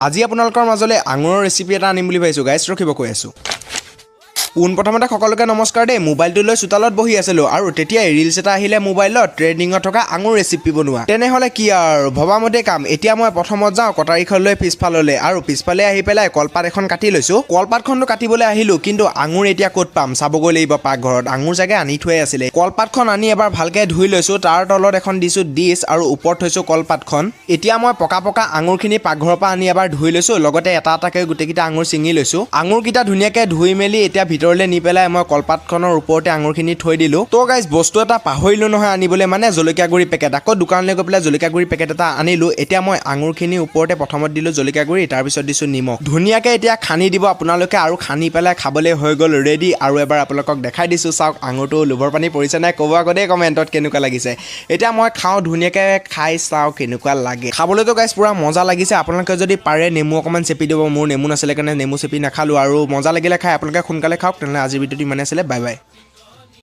আজি আপোনালোকৰ মাজলৈ আঙুৰৰ ৰেচিপি এটা আনিম বুলি ভাবিছোঁ গাইছ, ৰখিব কৈ আছোঁ। পোনপ্ৰথমতে সকলোকে নমস্কাৰ দেই। মোবাইলটো লৈ চোতালত বহি আছিলোঁ আৰু তেতিয়াই ৰিলছ এটা আহিলে মোবাইলত ট্ৰেণ্ডিঙত থকা আঙুৰ ৰেচিপি বনোৱা। তেনেহ'লে কি আৰু ভবামতে কাম। এতিয়া মই প্ৰথমত যাওঁ কটাৰীখন লৈ পিছফাললৈ আৰু পিছফালে আহি পেলাই কলপাত এখন কাটি লৈছোঁ। কলপাতখনটো কাটিবলৈ আহিলোঁ, কিন্তু আঙুৰ এতিয়া ক'ত পাম চাবগৈ লাগিব পাকঘৰত। আঙুৰ চাগে আনি থোৱাই আছিলে। কলপাতখন আনি এবাৰ ভালকৈ ধুই লৈছোঁ। তাৰ তলত এখন দিছোঁ ডিছ আৰু ওপৰত থৈছোঁ কলপাতখন। এতিয়া মই পকা আঙুৰখিনি পাকঘৰৰ পৰা আনি এবাৰ ধুই লৈছোঁ, লগতে এটা এটাকৈ গোটেইকেইটা আঙুৰ ছিঙি লৈছোঁ। আঙুৰকেইটা ধুনীয়াকৈ ধুই মেলি এতিয়া ভিতৰলৈ নি পেলাই মই কলপাতখনৰ ওপৰতে আঙুৰখিনি থৈ দিলোঁ। তো গাইজ বস্তু এটা পাহৰিলোঁ নহয় আনিবলৈ, মানে জলকীয়া গুড়ি পেকেট। আকৌ দোকানলৈ গৈ পেলাই জলকীয়া গুড়ি পেকেট এটা আনিলোঁ। এতিয়া মই আঙুৰখিনি ওপৰতে প্ৰথমত দিলোঁ জলকীয়া গুড়ি, তাৰপিছত দিছোঁ নিমখ। ধুনীয়াকৈ এতিয়া খানি দিব আপোনালোকে আৰু খানি পেলাই খাবলৈ হৈ গ'ল ৰেডি। আৰু এবাৰ আপোনালোকক দেখাই দিছোঁ, চাওক আঙুৰটো লোভৰ পানী পৰিছে নাই ক'ব আকৌ দেই কমেণ্টত কেনেকুৱা লাগিছে। এতিয়া মই খাওঁ, ধুনীয়াকৈ খাই চাওঁ কেনেকুৱা লাগে। খাবলৈতো গাইজ পুৰা মজা লাগিছে। আপোনালোকে যদি পাৰে নেমু অকণমান চেপি দিব। মোৰ নেমু নাছিলে কাৰণে নেমু চেপি নাখালোঁ, আৰু মজা লাগিলে খাই আপোনালোকে সোনকালে খাওক। তেনেহ'লে আজিৰ ভিডিঅ'টো ইমানে আছিলে, বাই বাই।